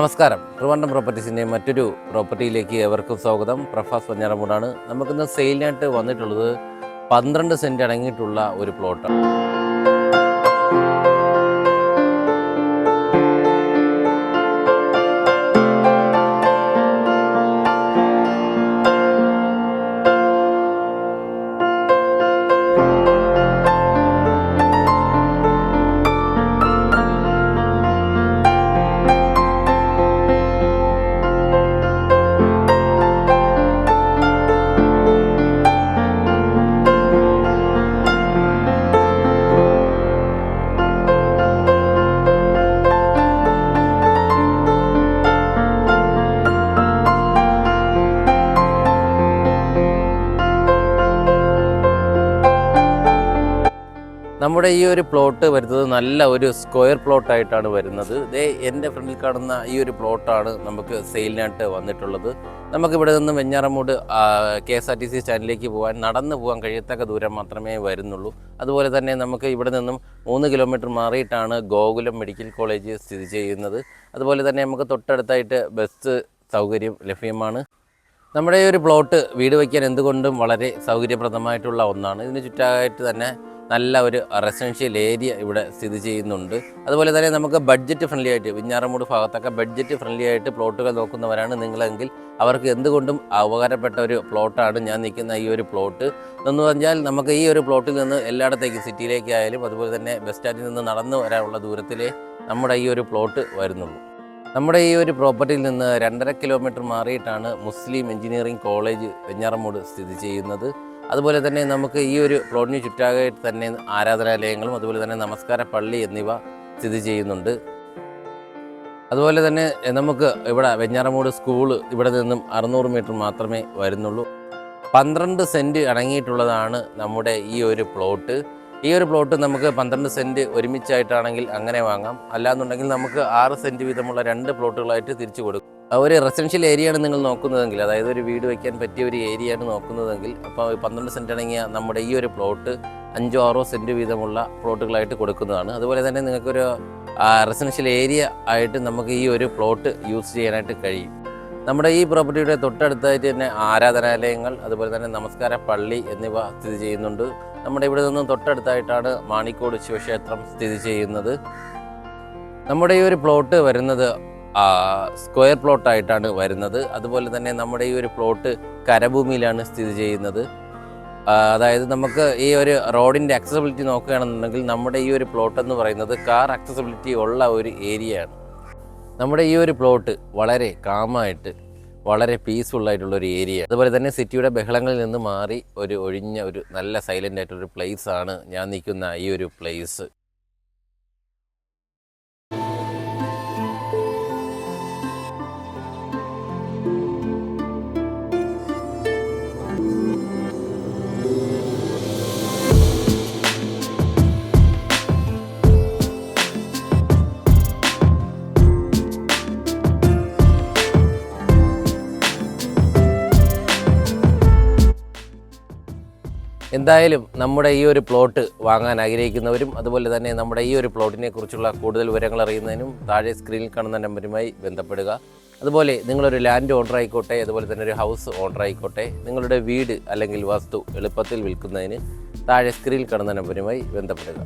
നമസ്കാരം. ട്രിവാൻഡ്രം പ്രോപ്പർട്ടീസിൻ്റെ മറ്റൊരു പ്രോപ്പർട്ടിയിലേക്ക് ഏവർക്കും സ്വാഗതം. പ്രഫാസ് വഞ്ഞാറമൂടാണ്. നമുക്കിന്ന് സെയിലിനായിട്ട് വന്നിട്ടുള്ളത് 12 സെൻറ്റ് അടങ്ങിയിട്ടുള്ള ഒരു പ്ലോട്ടാണ്. നമ്മുടെ ഈ ഒരു പ്ലോട്ട് വരുന്നത് നല്ല ഒരു സ്ക്വയർ പ്ലോട്ടായിട്ടാണ് വരുന്നത്. ഇതേ എൻ്റെ ഫ്രണ്ടിൽ കാണുന്ന ഈ ഒരു പ്ലോട്ടാണ് നമുക്ക് സെയിലിനായിട്ട് വന്നിട്ടുള്ളത്. നമുക്കിവിടെ നിന്ന് വെഞ്ഞാറമൂട് KSRTC സ്റ്റാൻഡിലേക്ക് നടന്നു പോകാൻ കഴിയത്തക്ക ദൂരം മാത്രമേ വരുന്നുള്ളൂ. അതുപോലെ തന്നെ നമുക്ക് ഇവിടെ നിന്നും 3 കിലോമീറ്റർ മാറിയിട്ടാണ് ഗോകുലം മെഡിക്കൽ കോളേജ് സ്ഥിതി ചെയ്യുന്നത്. അതുപോലെ തന്നെ നമുക്ക് തൊട്ടടുത്തായിട്ട് ബസ് സൗകര്യം ലഭ്യമാണ്. നമ്മുടെ ഈ ഒരു പ്ലോട്ട് വീട് വയ്ക്കാൻ എന്തുകൊണ്ടും വളരെ സൗകര്യപ്രദമായിട്ടുള്ള ഒന്നാണ്. ഇതിന് ചുറ്റായിട്ട് തന്നെ നല്ല ഒരു റെസിഡൻഷ്യൽ ഏരിയ ഇവിടെ സ്ഥിതി ചെയ്യുന്നുണ്ട്. അതുപോലെ തന്നെ നമുക്ക് ബഡ്ജറ്റ് ഫ്രണ്ട്ലി ആയിട്ട് വെഞ്ഞാറമൂട് ഭാഗത്തൊക്കെ ബഡ്ജറ്റ് ഫ്രണ്ട്ലി ആയിട്ട് പ്ലോട്ടുകൾ നോക്കുന്നവരാണ് നിങ്ങളെങ്കിൽ അവർക്ക് എന്തുകൊണ്ടും ഉപകാരപ്പെട്ട ഒരു പ്ലോട്ടാണ് ഞാൻ നിൽക്കുന്ന ഈ ഒരു പ്ലോട്ട്. എന്ന് പറഞ്ഞാൽ നമുക്ക് ഈ ഒരു പ്ലോട്ടിൽ നിന്ന് എല്ലായിടത്തേക്കും സിറ്റിയിലേക്കായാലും അതുപോലെ തന്നെ ബസ് സ്റ്റാൻഡിൽ നിന്ന് നടന്നു വരാനുള്ള ദൂരത്തിലേ നമ്മുടെ ഈ ഒരു പ്ലോട്ട് വരുന്നുള്ളൂ. നമ്മുടെ ഈ ഒരു പ്രോപ്പർട്ടിയിൽ നിന്ന് 2.5 കിലോമീറ്റർ മാറിയിട്ടാണ് മുസ്ലിം എഞ്ചിനീയറിംഗ് കോളേജ് വെഞ്ഞാറമൂട് സ്ഥിതി ചെയ്യുന്നത്. അതുപോലെ തന്നെ നമുക്ക് ഈ ഒരു പ്ലോട്ടിന് ചുറ്റായിട്ട് തന്നെ ആരാധനാലയങ്ങളും അതുപോലെ തന്നെ നമസ്കാര പള്ളി എന്നിവ സ്ഥിതി ചെയ്യുന്നുണ്ട്. അതുപോലെ തന്നെ നമുക്ക് ഇവിടെ വെഞ്ഞാറമൂട് സ്കൂള് ഇവിടെ നിന്നും 600 മീറ്റർ മാത്രമേ വരുന്നുള്ളൂ. 12 സെൻറ്റ് അടങ്ങിയിട്ടുള്ളതാണ് നമ്മുടെ ഈ ഒരു പ്ലോട്ട്. ഈ ഒരു പ്ലോട്ട് നമുക്ക് 12 സെൻറ്റ് ഒരുമിച്ചായിട്ടാണെങ്കിൽ അങ്ങനെ വാങ്ങാം. അല്ലാന്നുണ്ടെങ്കിൽ നമുക്ക് 6 സെൻറ്റ് വീതമുള്ള 2 പ്ലോട്ടുകളായിട്ട് തിരിച്ചു കൊടുക്കും. ഒരു റെസിഡൻഷ്യൽ ഏരിയയാണ് നിങ്ങൾ നോക്കുന്നതെങ്കിൽ, അതായത് ഒരു വീട് വയ്ക്കാൻ പറ്റിയ ഒരു ഏരിയയാണ് നോക്കുന്നതെങ്കിൽ, അപ്പോൾ 12 സെൻറ്റ് അടങ്ങിയ നമ്മുടെ ഈ ഒരു പ്ലോട്ട് 5-6 സെൻറ്റ് വീതമുള്ള പ്ലോട്ടുകളായിട്ട് കൊടുക്കുന്നതാണ്. അതുപോലെ തന്നെ നിങ്ങൾക്കൊരു റെസിഡൻഷ്യൽ ഏരിയ ആയിട്ട് നമുക്ക് ഈ ഒരു പ്ലോട്ട് യൂസ് ചെയ്യാനായിട്ട് കഴിയും. നമ്മുടെ ഈ പ്രോപ്പർട്ടിയുടെ തൊട്ടടുത്തായിട്ട് തന്നെ ആരാധനാലയങ്ങൾ അതുപോലെ തന്നെ നമസ്കാര പള്ളി എന്നിവ സ്ഥിതി ചെയ്യുന്നുണ്ട്. നമ്മുടെ ഇവിടെ നിന്നും തൊട്ടടുത്തായിട്ടാണ് മാണിക്കോട് ശിവക്ഷേത്രം സ്ഥിതി ചെയ്യുന്നത്. നമ്മുടെ ഈ ഒരു പ്ലോട്ട് വരുന്നത് സ്ക്വയർ പ്ലോട്ടായിട്ടാണ് വരുന്നത്. അതുപോലെ തന്നെ നമ്മുടെ ഈ ഒരു പ്ലോട്ട് കരഭൂമിയിലാണ് സ്ഥിതി ചെയ്യുന്നത്. അതായത് നമുക്ക് ഈ ഒരു റോഡിൻ്റെ അക്സസിബിലിറ്റി നോക്കുകയാണെന്നുണ്ടെങ്കിൽ നമ്മുടെ ഈ ഒരു പ്ലോട്ട് എന്ന് പറയുന്നത് കാർ അക്സസിബിലിറ്റി ഉള്ള ഒരു ഏരിയയാണ്. നമ്മുടെ ഈ ഒരു പ്ലോട്ട് വളരെ കാമായിട്ട് വളരെ പീസ്ഫുള്ളായിട്ടുള്ളൊരു ഏരിയ. അതുപോലെ തന്നെ സിറ്റിയുടെ ബഹളങ്ങളിൽ നിന്ന് മാറി ഒരു ഒഴിഞ്ഞ ഒരു നല്ല സൈലൻ്റ് ആയിട്ടുള്ളൊരു പ്ലേസാണ് ഞാൻ നിൽക്കുന്ന ഈ ഒരു പ്ലേസ്. എന്തായാലും നമ്മുടെ ഈ ഒരു പ്ലോട്ട് വാങ്ങാൻ ആഗ്രഹിക്കുന്നവരും അതുപോലെ തന്നെ നമ്മുടെ ഈ ഒരു പ്ലോട്ടിനെ കുറിച്ചുള്ള കൂടുതൽ വിവരങ്ങൾ അറിയുന്നതിനും താഴെ സ്ക്രീനിൽ കാണുന്ന നമ്പറുമായി ബന്ധപ്പെടുക. അതുപോലെ നിങ്ങളൊരു ലാൻഡ് ഓണർ ആയിക്കോട്ടെ, അതുപോലെ തന്നെ ഒരു ഹൗസ് ഓണർ ആയിക്കോട്ടെ, നിങ്ങളുടെ വീട് അല്ലെങ്കിൽ വസ്തു എളുപ്പത്തിൽ വിൽക്കുന്നതിന് താഴെ സ്ക്രീനിൽ കാണുന്ന നമ്പറുമായി ബന്ധപ്പെടുക.